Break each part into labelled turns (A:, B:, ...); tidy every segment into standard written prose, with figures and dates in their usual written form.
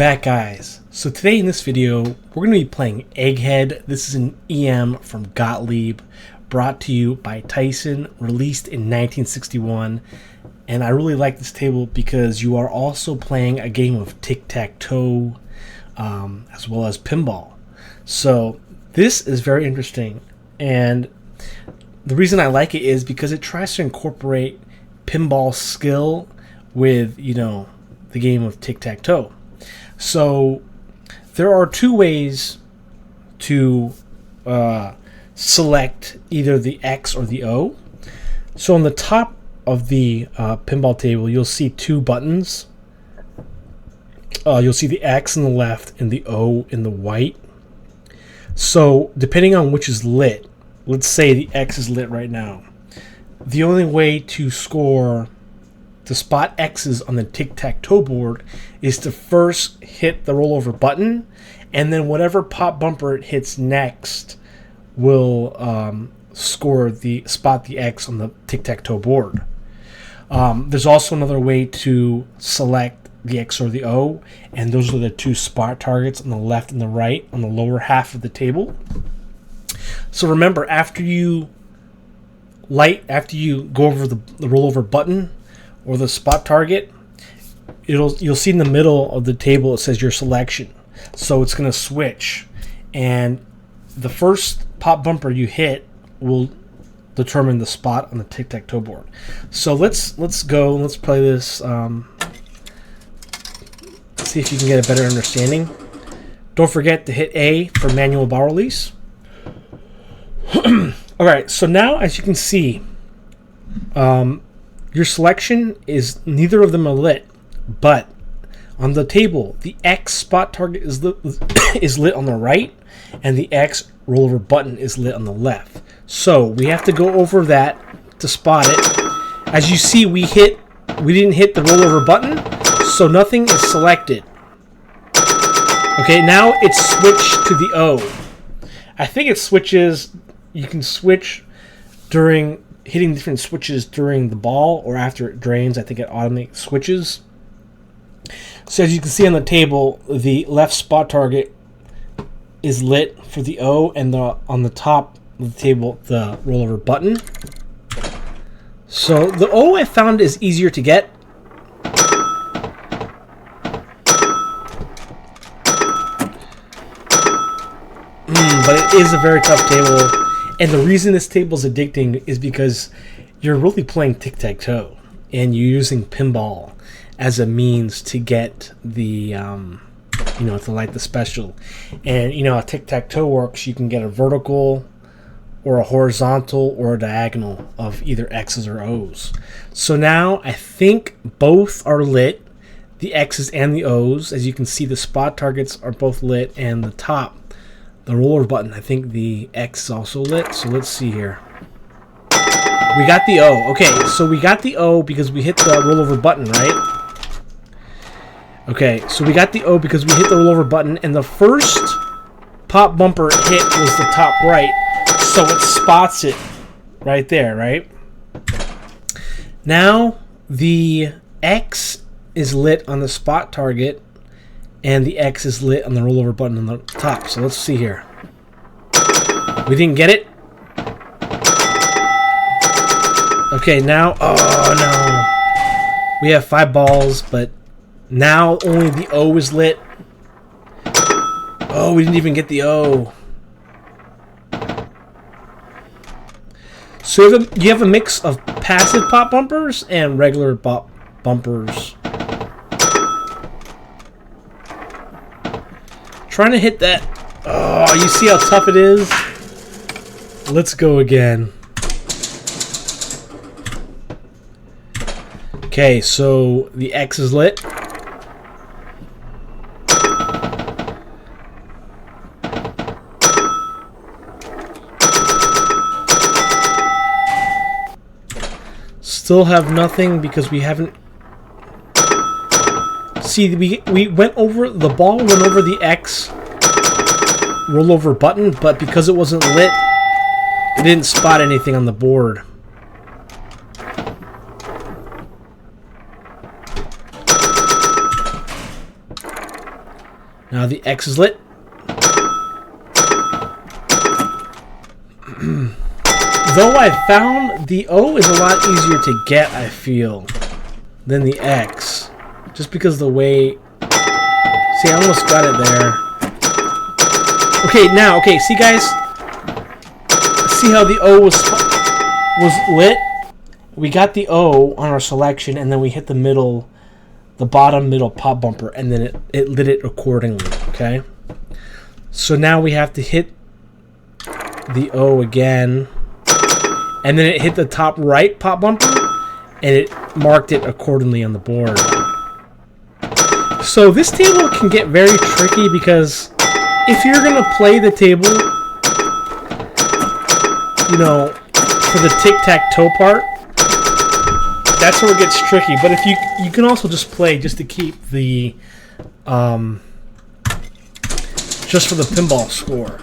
A: Back, guys. So today in this video we're going to be playing Egghead. This is an EM from Gottlieb, brought to you by Tyson, released in 1961. And I really like this table because you are also playing a game of tic-tac-toe as well as pinball. So this is very interesting, and the reason I like it is because it tries to incorporate pinball skill with, the game of tic-tac-toe. So there are two ways to select either the X or the O. So on the top of the pinball table, you'll see two buttons. You'll see the X in the left and the O in the white. So depending on which is lit, let's say the X is lit right now. The only way to spot X's on the tic-tac-toe board is to first hit the rollover button, and then whatever pop bumper it hits next will spot the X on the tic-tac-toe board. There's also another way to select the X or the O, and those are the two spot targets on the left and the right on the lower half of the table. So remember, after you go over the rollover button or the spot target, you'll see in the middle of the table it says your selection. So it's going to switch, and the first pop bumper you hit will determine the spot on the tic-tac-toe board. So let's go. Let's play this. See if you can get a better understanding. Don't forget to hit A for manual bar release. Alright, so now as you can see, your selection is neither of them are lit, but on the table, the X spot target is lit on the right, and the X rollover button is lit on the left. So we have to go over that to spot it. As you see, we didn't hit the rollover button, so nothing is selected. Okay, now it's switched to the O. I think it switches. You can switch during hitting different switches during the ball or after it drains. I think it automatically switches. So as you can see on the table, the left spot target is lit for the O, and on the top of the table, the rollover button. So the O I found is easier to get. But it is a very tough table. And the reason this table is addicting is because you're really playing tic-tac-toe, and you're using pinball as a means to get the, to light the special. And, how tic-tac-toe works, you can get a vertical or a horizontal or a diagonal of either X's or O's. So now I think both are lit, the X's and the O's. As you can see, the spot targets are both lit, and the top, the roller button, I think the X is also lit. So let's see here. We got the O. Okay, so we got the O because we hit the rollover button, right? Okay, so we got the O because we hit the rollover button, and the first pop bumper hit was the top right, so it spots it right there, right? Now the X is lit on the spot target, and the X is lit on the rollover button on the top. So let's see here. We didn't get it. Okay, now, oh no. We have 5 balls, but now only the O is lit. Oh, we didn't even get the O. So you have a mix of passive pop bumpers and regular pop bumpers. Trying to hit that. Oh, you see how tough it is? Let's go again. Okay, so the X is lit. Still have nothing because we haven't. See, we went over, the ball went over the X rollover button, but because it wasn't lit, it didn't spot anything on the board. Now the X is lit. Though I found the O is a lot easier to get, I feel, than the X. Just because the way... See, I almost got it there. Okay, now, okay, see guys? See how the O was lit? We got the O on our selection, and then we hit the middle, the bottom middle pop bumper, and then it lit it accordingly, okay? So now we have to hit the O again, and then it hit the top right pop bumper, and it marked it accordingly on the board. So this table can get very tricky because if you're going to play the table, you know, for the tic-tac-toe part, that's where it gets tricky. But if you can also just play just to keep the just for the pinball score.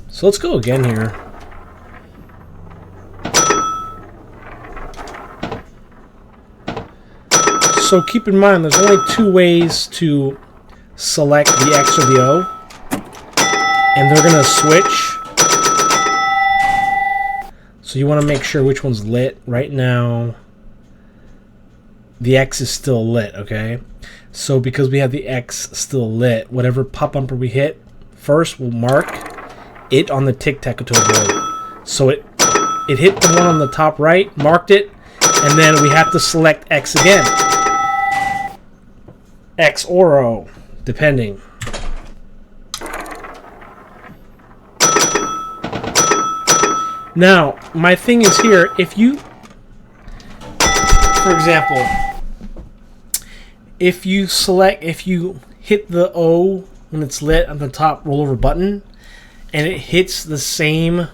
A: So let's go again here. So keep in mind, there's only two ways to select the X or the O, and they're gonna switch. So you want to make sure which one's lit. Right now, the X is still lit, okay? So because we have the X still lit, whatever pop bumper we hit first will mark it on the tic-tac-toe board. So it hit the one on the top right, marked it, and then we have to select X again. X or O, depending. Now, my thing is here, if you, for example, if you hit the O when it's lit on the top rollover button, and it hits the same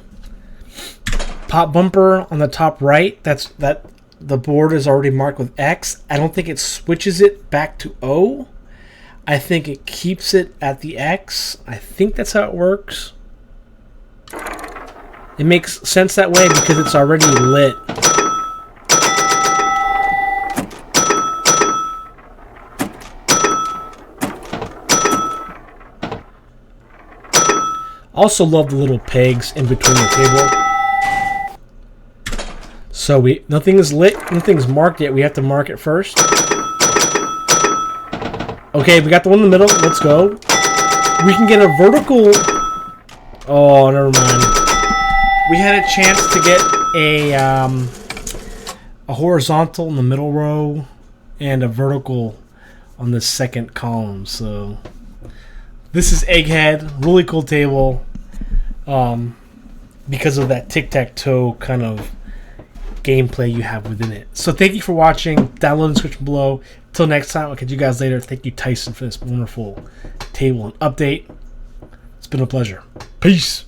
A: pop bumper on the top right, that the board is already marked with X, I don't think it switches it back to O. I think it keeps it at the X. I think that's how it works. It makes sense that way because it's already lit. Also love the little pegs in between the table. So nothing is lit, nothing's marked yet. We have to mark it first. Okay, we got the one in the middle. Let's go. We can get a vertical. Oh, never mind. We had a chance to get a horizontal in the middle row and a vertical on the second column. So this is Egghead, really cool table, because of that tic-tac-toe kind of gameplay you have within it. So thank you for watching. Download the description below. Till next time, I'll catch you guys later. Thank you, Tyson, for this wonderful table and update. It's been a pleasure. Peace.